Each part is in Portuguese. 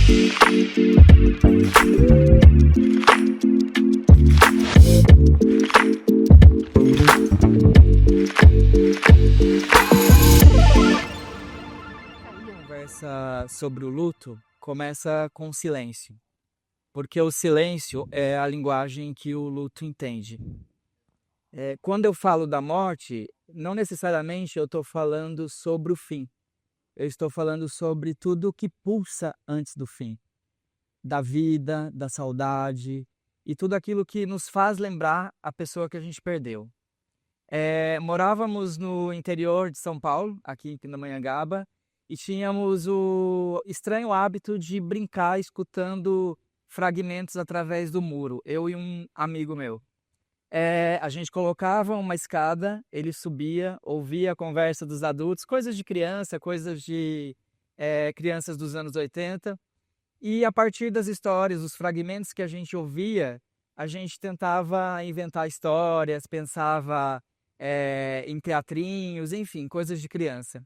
A conversa sobre o luto começa com silêncio, porque o silêncio é a linguagem que o luto entende. Quando eu falo da morte, não necessariamente eu estou falando sobre o fim. Eu estou falando sobre tudo que pulsa antes do fim, da vida, da saudade e tudo aquilo que nos faz lembrar a pessoa que a gente perdeu. Morávamos no interior de São Paulo, aqui em Pindamonhangaba, e tínhamos o estranho hábito de brincar escutando fragmentos através do muro, eu e um amigo meu. A gente colocava uma escada, ele subia, ouvia a conversa dos adultos, coisas de criança, coisas de crianças dos anos 80, e a partir das histórias, os fragmentos que a gente ouvia, a gente tentava inventar histórias, pensava em teatrinhos, enfim, coisas de criança.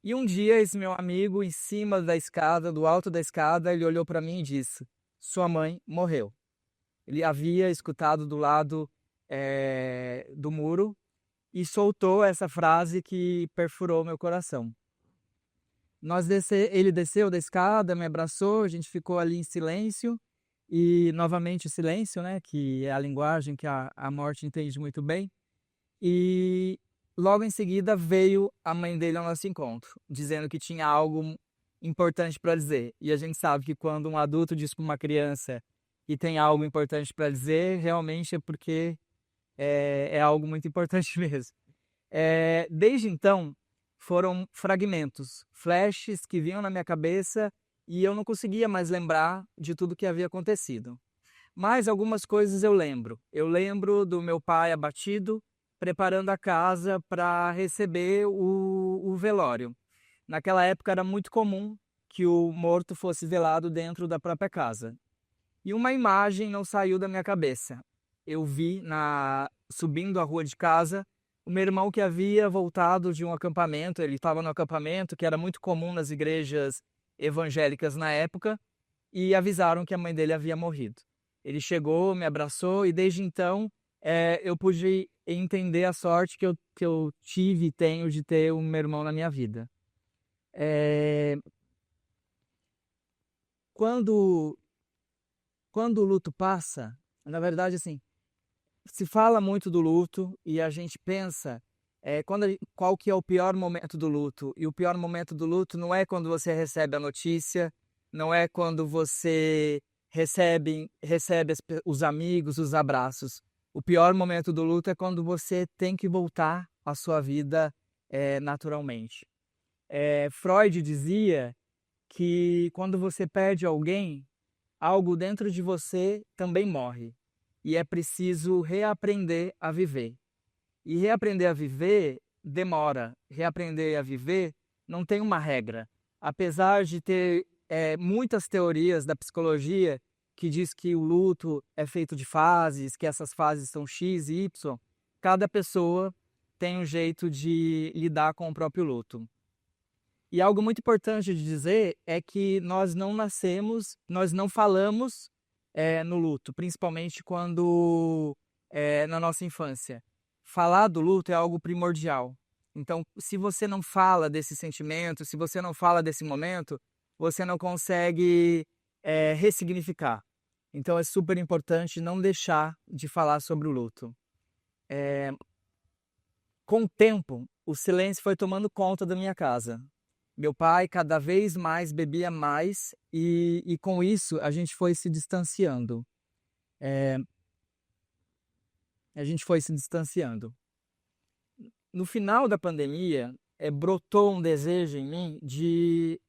E um dia esse meu amigo, em cima da escada, do alto da escada, ele olhou para mim e disse: "Sua mãe morreu." Ele havia escutado do lado do muro e soltou essa frase que perfurou meu coração. Ele desceu da escada, me abraçou, a gente ficou ali em silêncio e novamente o silêncio, né, que é a linguagem que a morte entende muito bem. E logo em seguida veio a mãe dele ao nosso encontro, dizendo que tinha algo importante para dizer. E a gente sabe que quando um adulto diz para uma criança que tem algo importante para dizer, realmente é porque é algo muito importante mesmo. Desde então, foram fragmentos, flashes que vinham na minha cabeça e eu não conseguia mais lembrar de tudo que havia acontecido. Mas algumas coisas eu lembro. Eu lembro do meu pai abatido, preparando a casa para receber o velório. Naquela época era muito comum que o morto fosse velado dentro da própria casa. E uma imagem não saiu da minha cabeça. Eu vi subindo a rua de casa o meu irmão que havia voltado de um acampamento. Ele estava no acampamento que era muito comum nas igrejas evangélicas na época e avisaram que a mãe dele havia morrido. Ele chegou, me abraçou e desde então eu pude entender a sorte que eu tive e tenho de ter um meu irmão na minha vida. É, quando, quando o luto passa, na verdade, assim, se fala muito do luto e a gente pensa qual que é o pior momento do luto. E o pior momento do luto não é quando você recebe a notícia, não é quando você recebe os amigos, os abraços. O pior momento do luto é quando você tem que voltar à sua vida naturalmente. Freud dizia que quando você perde alguém, algo dentro de você também morre. E é preciso reaprender a viver. E reaprender a viver demora. Reaprender a viver não tem uma regra. Apesar de ter muitas teorias da psicologia que diz que o luto é feito de fases, que essas fases são X e Y, cada pessoa tem um jeito de lidar com o próprio luto. E algo muito importante de dizer é que nós não nascemos, nós não falamos no luto, principalmente quando na nossa infância. Falar do luto é algo primordial. Então, se você não fala desse sentimento, se você não fala desse momento, você não consegue ressignificar. Então, é super importante não deixar de falar sobre o luto. Com o tempo, o silêncio foi tomando conta da minha casa. Meu pai cada vez mais bebia mais e com isso a gente foi se distanciando. A gente foi se distanciando. No final da pandemia, brotou um desejo em mim de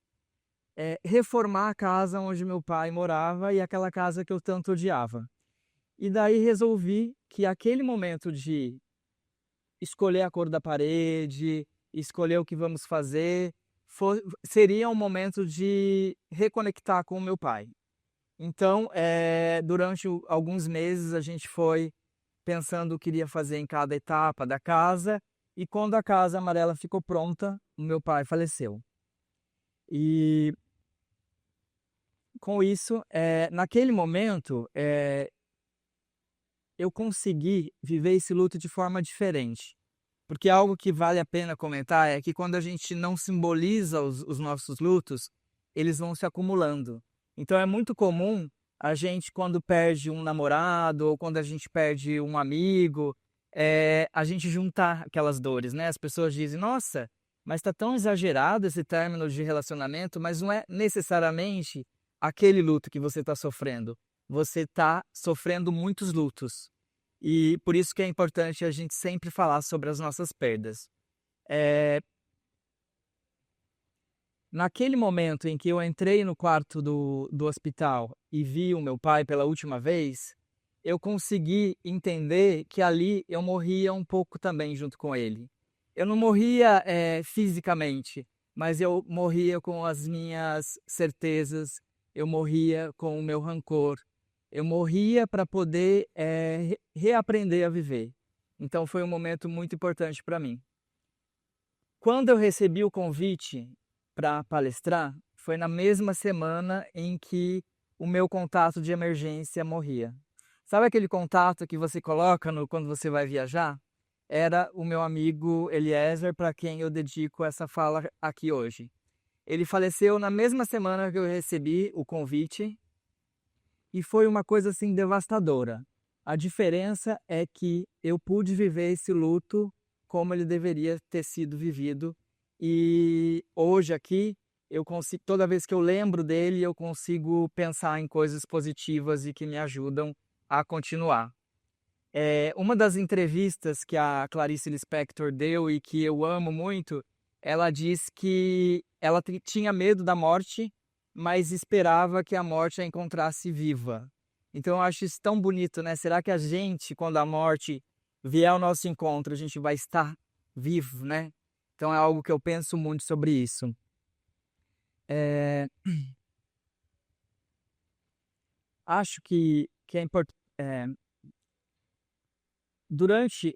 reformar a casa onde meu pai morava e aquela casa que eu tanto odiava. E daí resolvi que aquele momento de escolher a cor da parede, escolher o que vamos fazer, seria um momento de reconectar com o meu pai. Então, durante alguns meses, a gente foi pensando o que iria fazer em cada etapa da casa, e quando a casa amarela ficou pronta, o meu pai faleceu. E com isso, naquele momento, eu consegui viver esse luto de forma diferente. Porque algo que vale a pena comentar é que quando a gente não simboliza os nossos lutos, eles vão se acumulando. Então é muito comum a gente, quando perde um namorado ou quando a gente perde um amigo, a gente juntar aquelas dores, né? As pessoas dizem, nossa, mas está tão exagerado esse término de relacionamento, mas não é necessariamente aquele luto que você está sofrendo. Você está sofrendo muitos lutos. E por isso que é importante a gente sempre falar sobre as nossas perdas. Eh, Naquele momento em que eu entrei no quarto do hospital e vi o meu pai pela última vez, eu consegui entender que ali eu morria um pouco também junto com ele. Eu não morria, fisicamente, mas eu morria com as minhas certezas, eu morria com o meu rancor, eu morria para poder, reaprender a viver. Então foi um momento muito importante para mim. Quando eu recebi o convite para palestrar, foi na mesma semana em que o meu contato de emergência morria. Sabe aquele contato que você coloca quando você vai viajar? Era o meu amigo Eliezer, para quem eu dedico essa fala aqui hoje. Ele faleceu na mesma semana que eu recebi o convite e foi uma coisa assim devastadora. A diferença é que eu pude viver esse luto como ele deveria ter sido vivido. E hoje aqui, eu consigo, toda vez que eu lembro dele, eu consigo pensar em coisas positivas e que me ajudam a continuar. Uma das entrevistas que a Clarice Lispector deu e que eu amo muito, ela diz que ela tinha medo da morte, mas esperava que a morte a encontrasse viva. Então eu acho isso tão bonito, né? Será que a gente, quando a morte vier ao nosso encontro, a gente vai estar vivo, né? Então é algo que eu penso muito sobre isso. É, Acho que é importante. Durante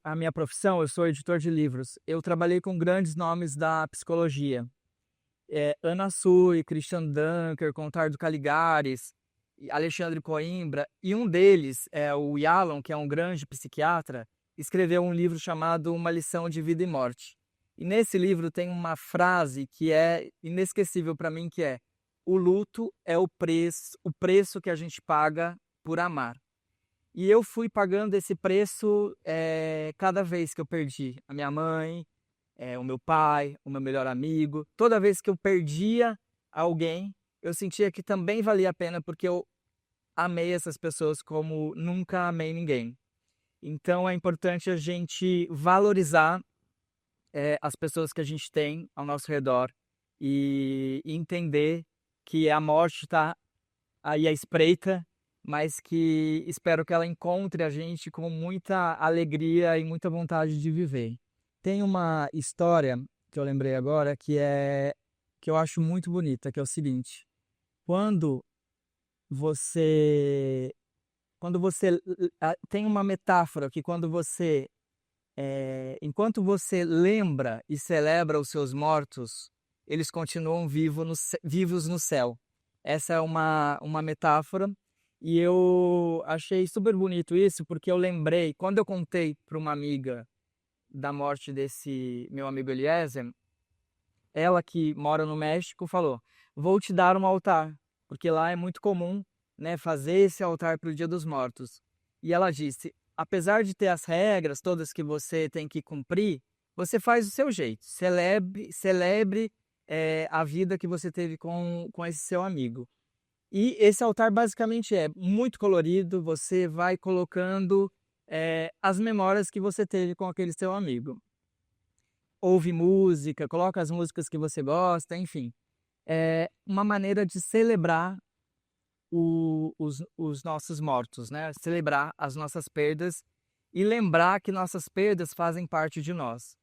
a minha profissão, eu sou editor de livros. Eu trabalhei com grandes nomes da psicologia. Ana Sui, Christian Dunker, Contardo Caligares, Alexandre Coimbra. E um deles, o Yalom, que é um grande psiquiatra, escreveu um livro chamado Uma Lição de Vida e Morte. E nesse livro tem uma frase que é inesquecível para mim, que é: o luto é o preço que a gente paga por amar. E eu fui pagando esse preço cada vez que eu perdi a minha mãe, o meu pai, o meu melhor amigo. Toda vez que eu perdia alguém, eu sentia que também valia a pena, porque eu amei essas pessoas como nunca amei ninguém. Então é importante a gente valorizar as pessoas que a gente tem ao nosso redor e entender que a morte está aí à espreita, mas que espero que ela encontre a gente com muita alegria e muita vontade de viver. Tem uma história que eu lembrei agora que eu acho muito bonita, que é o seguinte: quando você tem uma metáfora que quando você enquanto você lembra e celebra os seus mortos, eles continuam vivos no céu. Essa é uma metáfora e eu achei super bonito isso, porque eu lembrei, quando eu contei para uma amiga da morte desse meu amigo Eliezer, ela que mora no México falou: vou te dar um altar, porque lá é muito comum, né, fazer esse altar para o Dia dos Mortos. E ela disse: apesar de ter as regras todas que você tem que cumprir, você faz do seu jeito. Celebre a vida que você teve com esse seu amigo. E esse altar basicamente é muito colorido, você vai colocando as memórias que você teve com aquele seu amigo. Ouve música, coloca as músicas que você gosta, enfim. É uma maneira de celebrar os nossos mortos, né? Celebrar as nossas perdas e lembrar que nossas perdas fazem parte de nós.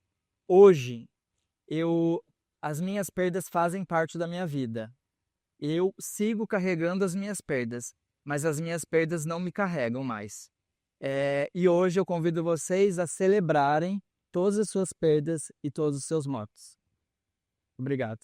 Hoje, as minhas perdas fazem parte da minha vida. Eu sigo carregando as minhas perdas, mas as minhas perdas não me carregam mais. E hoje eu convido vocês a celebrarem todas as suas perdas e todos os seus mortos. Obrigado.